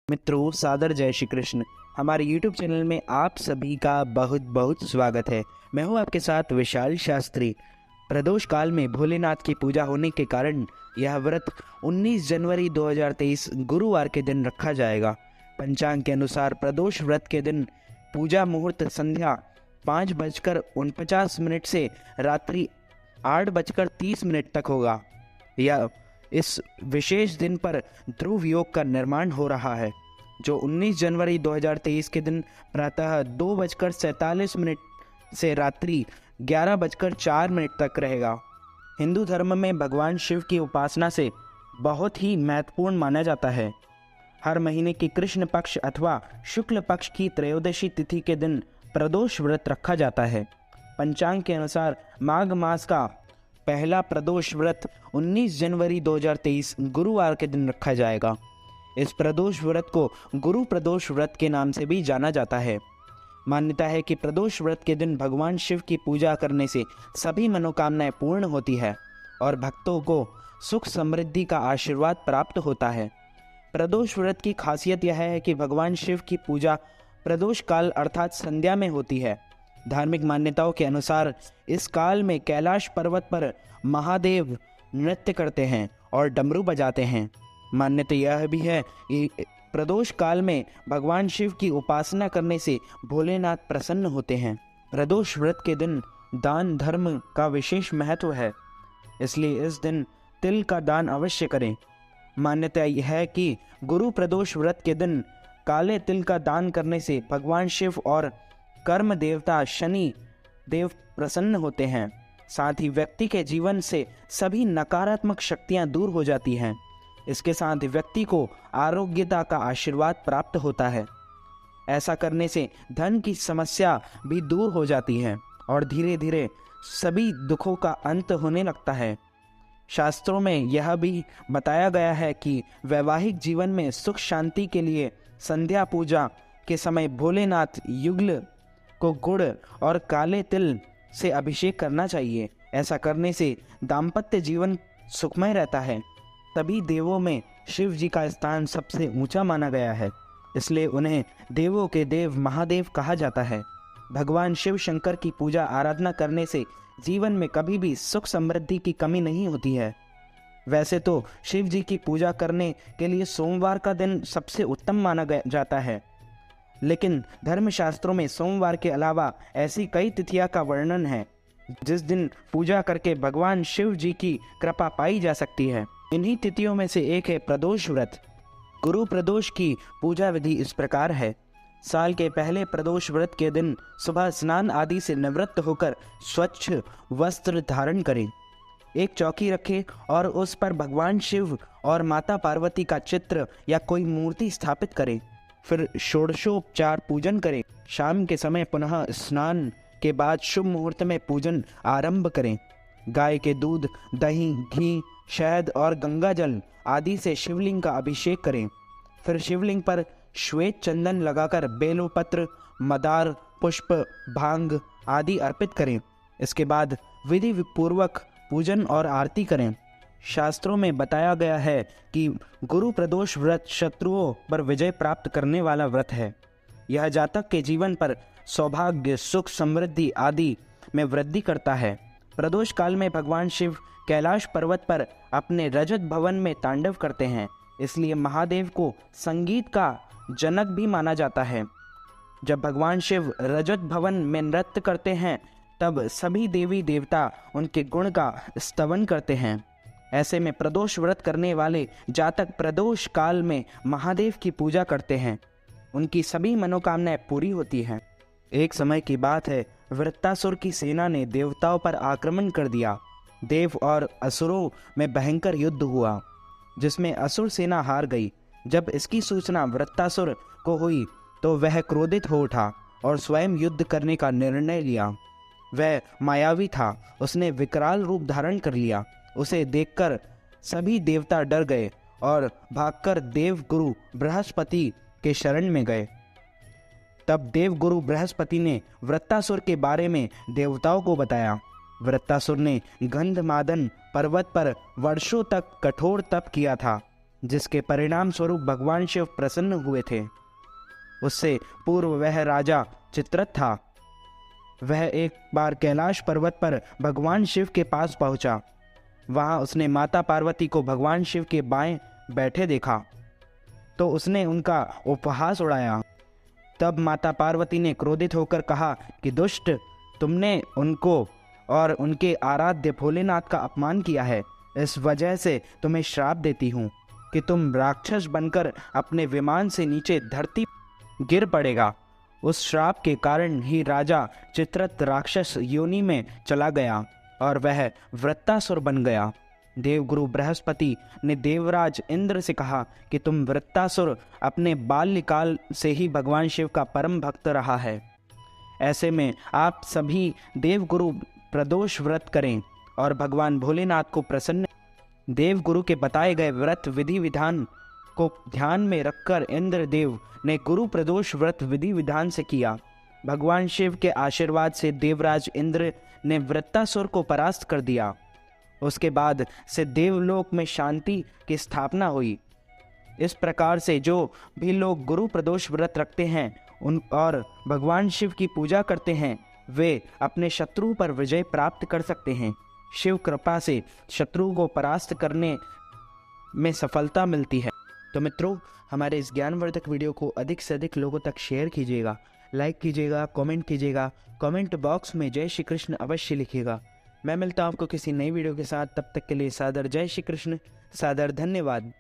मित्रों, सादर जय श्री कृष्ण। हमारे YouTube चैनल में आप सभी का बहुत बहुत स्वागत है। मैं हूं आपके साथ विशाल शास्त्री। प्रदोष काल में भोलेनाथ की पूजा होने के कारण यह व्रत 19 जनवरी 2023 गुरुवार के दिन रखा जाएगा। पंचांग के अनुसार प्रदोष व्रत के दिन पूजा मुहूर्त संध्या 5:49 से रात्रि 8:30 तक होगा। यह इस विशेष दिन पर ध्रुव योग का निर्माण हो रहा है, जो 19 जनवरी 2023 के दिन प्रातः 2:47 से रात्रि 11:04 तक रहेगा। हिंदू धर्म में भगवान शिव की उपासना से बहुत ही महत्वपूर्ण माना जाता है। हर महीने की कृष्ण पक्ष अथवा शुक्ल पक्ष की त्रयोदशी तिथि के दिन प्रदोष व्रत रखा जाता है। पंचांग के अनुसार माघ मास का पहला प्रदोष व्रत 19 जनवरी 2023 गुरुवार के दिन रखा जाएगा। इस प्रदोष व्रत को गुरु प्रदोष व्रत के नाम से भी जाना जाता है। मान्यता है कि प्रदोष व्रत के दिन भगवान शिव की पूजा करने से सभी मनोकामनाएं पूर्ण होती है और भक्तों को सुख समृद्धि का आशीर्वाद प्राप्त होता है। प्रदोष व्रत की खासियत यह है कि भगवान शिव की पूजा प्रदोष काल अर्थात संध्या में होती है। धार्मिक मान्यताओं के अनुसार इस काल में कैलाश पर्वत पर महादेव नृत्य करते हैं और डमरू बजाते हैं। मान्यता यह भी है कि प्रदोष काल में भगवान शिव की उपासना करने से भोलेनाथ प्रसन्न होते हैं। प्रदोष व्रत के दिन दान धर्म का विशेष महत्व है, इसलिए इस दिन तिल का दान अवश्य करें। मान्यता यह है कि गुरु प्रदोष व्रत के दिन काले तिल का दान करने से भगवान शिव और कर्म देवता शनि देव प्रसन्न होते हैं। साथ ही व्यक्ति के जीवन से सभी नकारात्मक शक्तियां दूर हो जाती हैं। इसके साथ व्यक्ति को आरोग्यता का आशीर्वाद प्राप्त होता है। ऐसा करने से धन की समस्या भी दूर हो जाती है और धीरे धीरे सभी दुखों का अंत होने लगता है। शास्त्रों में यह भी बताया गया है कि वैवाहिक जीवन में सुख शांति के लिए संध्या पूजा के समय भोलेनाथ युगल को गुड़ और काले तिल से अभिषेक करना चाहिए। ऐसा करने से दाम्पत्य जीवन सुखमय रहता है। तभी देवों में शिव जी का स्थान सबसे ऊंचा माना गया है, इसलिए उन्हें देवों के देव महादेव कहा जाता है। भगवान शिव शंकर की पूजा आराधना करने से जीवन में कभी भी सुख समृद्धि की कमी नहीं होती है। वैसे तो शिव जी की पूजा करने के लिए सोमवार का दिन सबसे उत्तम माना जाता है, लेकिन धर्मशास्त्रों में सोमवार के अलावा ऐसी कई तिथियां का वर्णन है जिस दिन पूजा करके भगवान शिव जी की कृपा पाई जा सकती है। इन्हीं तिथियों में से एक है प्रदोष व्रत। गुरु प्रदोष की पूजा विधि इस प्रकार है। साल के पहले प्रदोष व्रत के दिन सुबह स्नान आदि से निवृत्त होकर स्वच्छ वस्त्र धारण करें। एक चौकी रखें और उस पर भगवान शिव और माता पार्वती का चित्र या कोई मूर्ति स्थापित करें। फिर षोडशोपचार पूजन करें। शाम के समय पुनः स्नान के बाद शुभ मुहूर्त में पूजन आरंभ करें। गाय के दूध, दही, घी, शहद और गंगा जल आदि से शिवलिंग का अभिषेक करें। फिर शिवलिंग पर श्वेत चंदन लगाकर बेलपत्र, मदार, पुष्प, भांग आदि अर्पित करें। इसके बाद विधि पूर्वक पूजन और आरती करें। शास्त्रों में बताया गया है कि गुरु प्रदोष व्रत शत्रुओं पर विजय प्राप्त करने वाला व्रत है। यह जातक के जीवन पर सौभाग्य, सुख, समृद्धि आदि में वृद्धि करता है। प्रदोष काल में भगवान शिव कैलाश पर्वत पर अपने रजत भवन में तांडव करते हैं, इसलिए महादेव को संगीत का जनक भी माना जाता है। जब भगवान शिव रजत भवन में नृत्य करते हैं तब सभी देवी देवता उनके गुण का स्तवन करते हैं। ऐसे में प्रदोष व्रत करने वाले जातक प्रदोष काल में महादेव की पूजा करते हैं, उनकी सभी मनोकामनाएं पूरी होती हैं। एक समय की बात है, वृत्तासुर की सेना ने देवताओं पर आक्रमण कर दिया। देव और असुरों में भयंकर युद्ध हुआ, जिसमें असुर सेना हार गई। जब इसकी सूचना वृत्तासुर को हुई तो वह क्रोधित हो उठा और स्वयं युद्ध करने का निर्णय लिया। वह मायावी था, उसने विकराल रूप धारण कर लिया। उसे देखकर सभी देवता डर गए और भागकर देवगुरु बृहस्पति के शरण में गए। तब देवगुरु बृहस्पति ने वृत्तासुर के बारे में देवताओं को बताया। वृत्तासुर ने गंधमादन पर्वत पर वर्षों तक कठोर तप किया था। जिसके परिणाम स्वरूप भगवान शिव प्रसन्न हुए थे। उससे पूर्व वह राजा चित्ररथ था। वह एक बार कैलाश पर्वत पर भगवान शिव के पास पहुंचा। वहां उसने माता पार्वती को भगवान शिव के बाएं बैठे देखा तो उसने उनका उपहास उड़ाया। तब माता पार्वती ने क्रोधित होकर कहा कि दुष्ट, तुमने उनको और उनके आराध्य भोलेनाथ का अपमान किया है। इस वजह से तुम्हें श्राप देती हूँ कि तुम राक्षस बनकर अपने विमान से नीचे धरती गिर पड़ेगा। उस श्राप के कारण ही राजा चित्ररथ राक्षस योनि में चला गया और वह वृत्तासुर बन गया। देवगुरु बृहस्पति ने देवराज इंद्र से कहा कि तुम वृत्तासुर अपने बाल्यकाल से ही भगवान शिव का परम भक्त रहा है। ऐसे में आप सभी देवगुरु प्रदोष व्रत करें और भगवान भोलेनाथ को प्रसन्न। देवगुरु के बताए गए व्रत विधि विधान को ध्यान में रखकर इंद्रदेव ने गुरु प्रदोष व्रत विधि विधान से किया। भगवान शिव के आशीर्वाद से देवराज इंद्र ने वृत्तासुर को परास्त कर दिया। उसके बाद से देवलोक में शांति की स्थापना हुई। इस प्रकार से जो भी लोग गुरु प्रदोष व्रत रखते हैं उन और भगवान शिव की पूजा करते हैं वे अपने शत्रु पर विजय प्राप्त कर सकते हैं। शिव कृपा से शत्रु को परास्त करने में सफलता मिलती है। तो मित्रों, हमारे इस ज्ञानवर्धक वीडियो को अधिक से अधिक लोगों तक शेयर कीजिएगा, लाइक कीजिएगा, कमेंट कीजिएगा। कमेंट बॉक्स में जय श्री कृष्ण अवश्य लिखिएगा। मैं मिलता हूं आपको किसी नई वीडियो के साथ। तब तक के लिए सादर जय श्री कृष्ण, सादर धन्यवाद।